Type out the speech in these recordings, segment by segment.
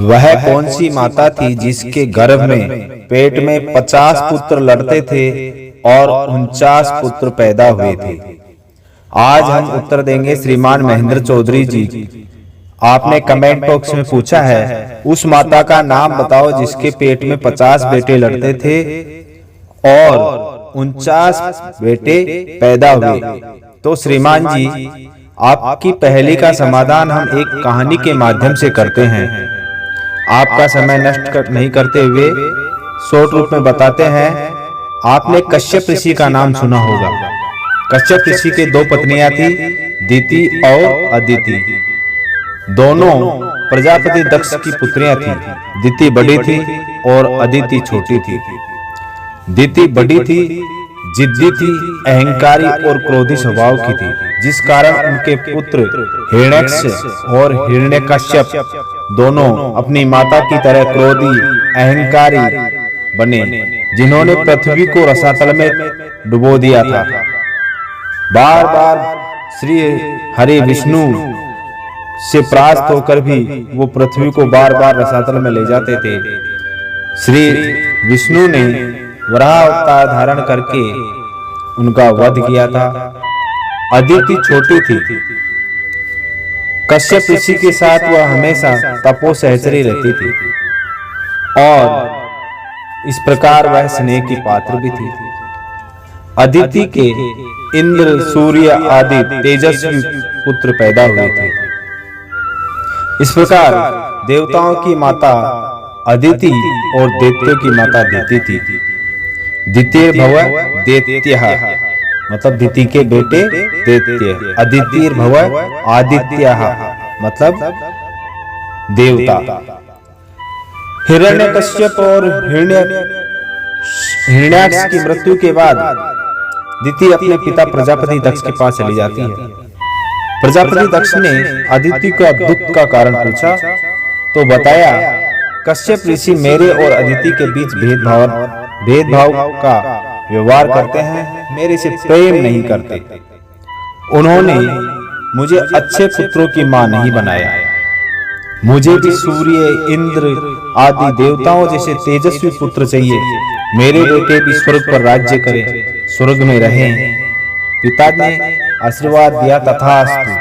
वह कौन सी माता थी जिसके गर्भ में पेट में 50 पुत्र लड़ते थे और 49 पुत्र पैदा हुए थे? आज हम उत्तर देंगे श्रीमान महेंद्र चौधरी जी। आपने कमेंट बॉक्स में पूछा है उस माता का नाम बताओ जिसके पेट में 50 बेटे लड़ते थे और 49 बेटे पैदा हुए। तो श्रीमान जी, आपकी पहेली का समाधान हम एक कहानी के माध्यम से करते हैं। आपका समय नष्ट नहीं करते हुए शॉर्ट रूप में बताते हैं। आपने कश्यप ऋषि का नाम सुना होगा। कश्यप ऋषि के दो पत्नियां थी, दिति और अदिति। दोनों प्रजापति दक्ष की पुत्रियां थी। दिति बड़ी थी और अदिति छोटी थी। दिति बड़ी थी, जिद्दी थी, अहंकारी और क्रोधी स्वभाव की थी, जिस कारण उनके पुत्र हिरण्यक्ष और हिरण्यकश्यप दोनों अपनी माता की तरह क्रोधी अहंकारी बने, जिन्होंने पृथ्वी को रसातल में डुबो दिया था। बार बार श्री हरि विष्णु से परास्त होकर भी वो पृथ्वी को बार बार रसातल में ले जाते थे। श्री विष्णु ने वराह अवतार धारण करके उनका वध किया था। अदिति छोटी थी। कश्यप ऋषि के साथ वह हमेशा तपो सहचरी रहती थी और इस प्रकार वह स्नेह की पात्र भी थी। अदिति के इंद्र, सूर्य आदि तेजस्वी पुत्र पैदा हुए थे। इस प्रकार देवताओं की माता अदिति और दैत्यों की माता दिति थी। द्वितीय भव दैत्यः मतलब दिति के बेटे दैत्य। अदितिर भव आदित्यः मतलब देवता। हिरण्यकश्यप और हिरण्याक्ष की मृत्यु के बाद दिति अपने पिता प्रजापति दक्ष के पास चली जाती है। प्रजापति दक्ष ने अदिति का दुख का कारण पूछा तो बताया, कश्यप ऋषि मेरे और अदिति के बीच भेदभाव का व्यवहार करते हैं, मेरे से प्रेम नहीं करते। उन्होंने मुझे अच्छे पुत्रों की मां नहीं बनाया। मुझे भी सूर्य, इंद्र आदि देवताओं जैसे तेजस्वी पुत्र चाहिए। मेरे बेटे भी स्वर्ग पर राज्य करें, स्वर्ग में रहें। पिता ने आशीर्वाद दिया, तथास्तु,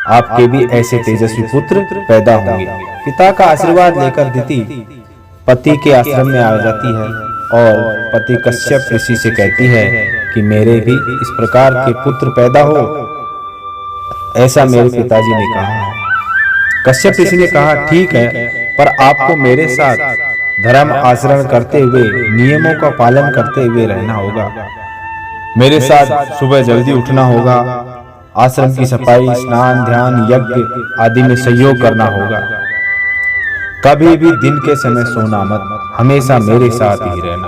आपके भी ऐसे तेजस्वी पुत्र पैदा होंगे। पिता का आशीर्वाद लेकर दिति पति के आश्रम में आ जाती है और पति कश्यप ऋषि से कहती है कि मेरे भी इस प्रकार के पुत्र पैदा हो, ऐसा मेरे पिताजी ने कहा है। कश्यप ऋषि ने कहा, ठीक है, पर आपको मेरे साथ धर्म आचरण करते हुए, नियमों का पालन करते हुए रहना होगा। मेरे साथ सुबह जल्दी उठना होगा, आश्रम की सफाई, स्नान, ध्यान, यज्ञ आदि में सहयोग करना होगा। कभी भी दिन के समय सोना मत, हमेशा मेरे साथ ही रहना।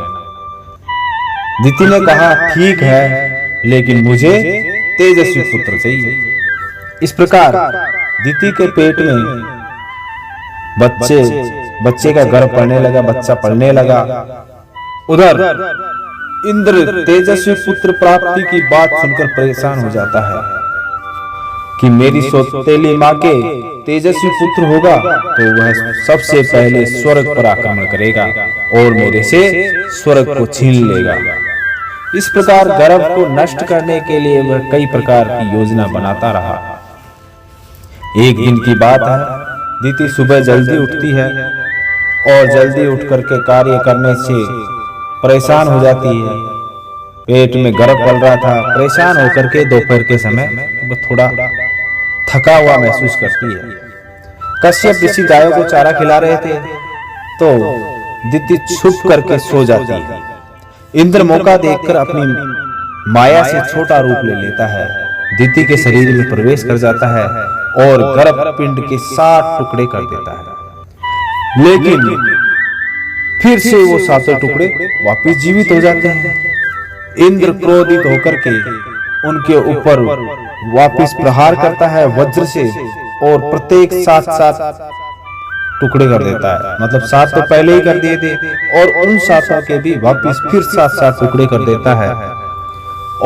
दिति ने कहा, ठीक है, लेकिन मुझे तेजस्वी पुत्र चाहिए। इस प्रकार दिति के पेट में बच्चे का गर्भ पड़ने लगा, बच्चा पलने लगा। उधर इंद्र तेजस्वी पुत्र प्राप्ति की बात सुनकर परेशान हो जाता है कि मेरी सौतेली मां के तेजस्वी पुत्र होगा तो वह सबसे पहले स्वर्ग पर आक्रमण करेगा और मेरे से स्वर्ग को छीन लेगा। इस प्रकार गर्भ को नष्ट करने के लिए वह कई प्रकार की योजना बनाता रहा। एक दिन की बात है, दिति सुबह जल्दी उठती है और जल्दी उठ करके कार्य करने से परेशान हो जाती है। पेट में गर्भ पल रहा था, परेशान होकर के दोपहर के समय वो थोड़ा थका हुआ महसूस करती है। कश्यप ऋषि गायों को चारा खिला रहे थे तो दिति छुप करके सो जाती है। इंद्र मौका देखकर अपनी माया से छोटा रूप ले लेता है, दिति के शरीर में प्रवेश कर जाता है और गर्भ पिंड के 7 टुकड़े कर देता है। लेकिन फिर से वो 7 टुकड़े वापिस जीवित हो जाते हैं। इंद्र क्रोधित होकर के उनके ऊपर वापिस प्रहार करता है वज्र से और प्रत्येक 7 टुकड़े कर देता है। मतलब 7 तो पहले ही कर दिए थे और उन 7 के भी वापिस फिर 7 टुकड़े कर देता है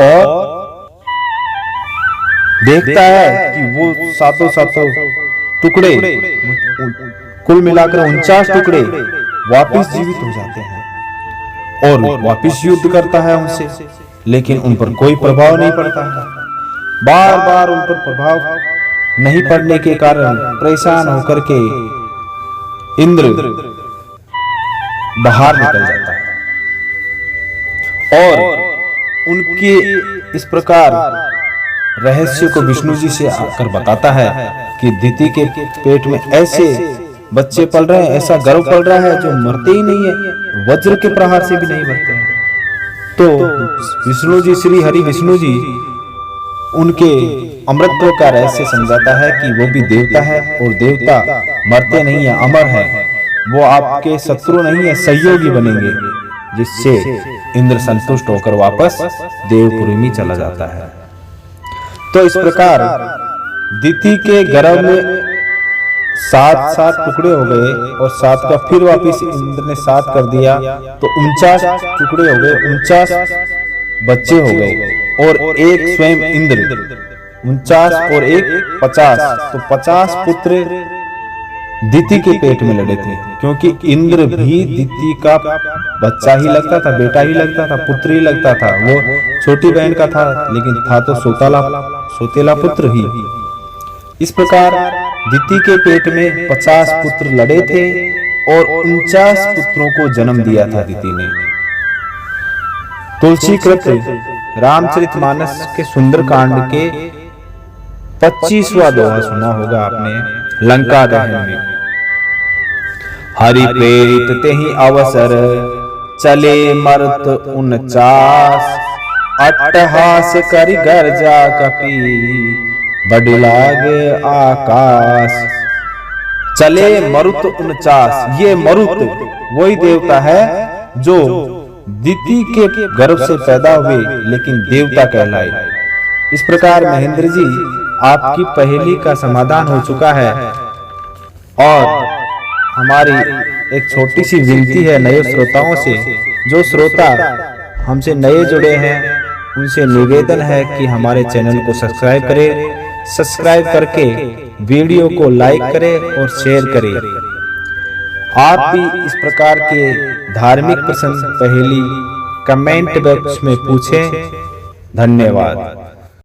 और देखता है कि वो 7 टुकड़े कुल मिलाकर 49 टुकड़े वापिस जीवित हो जाते हैं और वापिस युद्ध करता है उनसे, लेकिन उन पर कोई प्रभाव नहीं पड़ता है। बार बार उन पर प्रभाव नहीं पड़ने के कारण परेशान होकर के इंद्र बाहर निकल जाता है और उनके इस प्रकार रहस्य को विष्णु जी से आकर बताता है कि दिति के पेट में ऐसे बच्चे पल रहे हैं, ऐसा गर्भ पल रहा है जो मरते ही नहीं है, वज्र के प्रहार से भी नहीं मरते हैं। तो विष्णु जी, श्री हरि विष्णु जी उनके अमृतत्व का रहस्य समझाता है कि वो भी देवता है और देवता मरते नहीं है, अमर है, वो आपके शत्रु नहीं है, सहयोगी बनेंगे, जिससे इंद्र संतुष्ट होकर वापस देवपुरी में चला जाता है। तो इस प्रकार दिति के गर्भ में 7 टुकड़े हो गए और 7 का फिर वापिस इंद्र ने 7 कर दिया, तो 49 टुकड़े हो गए, 49 बच्चे हो गए और एक स्वयं इंद्र, 49 और एक 50, तो 50 पुत्र दिति के पेट में लड़े थे, क्योंकि इंद्र भी दिति का बच्चा ही लगता था, बेटा ही लगता था, पुत्र ही लगता था। वो छोटी बहन का था, लेकिन था तो सोतेला पुत्र ही। इस प्रकार दिति के पेट में 50 पुत्र लड़े थे और 49 पुत्रों को जन्म दिया था दिति ने। तुलसीकृत रामचरितमानस के सुंदरकांड के 25वां दोहा सुना होगा आपने, लंका दहन में। हरि प्रेरित तेहि अवसर चले मर्त 49, अट्टहास करि गर्जा कपि बड़ लागे आकाश। चले मरुत 49, ये मरुत वही देवता है जो दिति के गर्भ से पैदा हुए लेकिन देवता कहलाए। इस प्रकार महेंद्र जी, आपकी पहेली का समाधान हो चुका है और हमारी एक छोटी सी विनती है नए श्रोताओं से। जो श्रोता हमसे नए जुड़े हैं उनसे निवेदन है कि हमारे चैनल को सब्सक्राइब करें, सब्सक्राइब करके वीडियो को लाइक करें और शेयर करें। आप भी इस प्रकार के धार्मिक प्रसंग पहेली कमेंट बॉक्स में पूछें। धन्यवाद।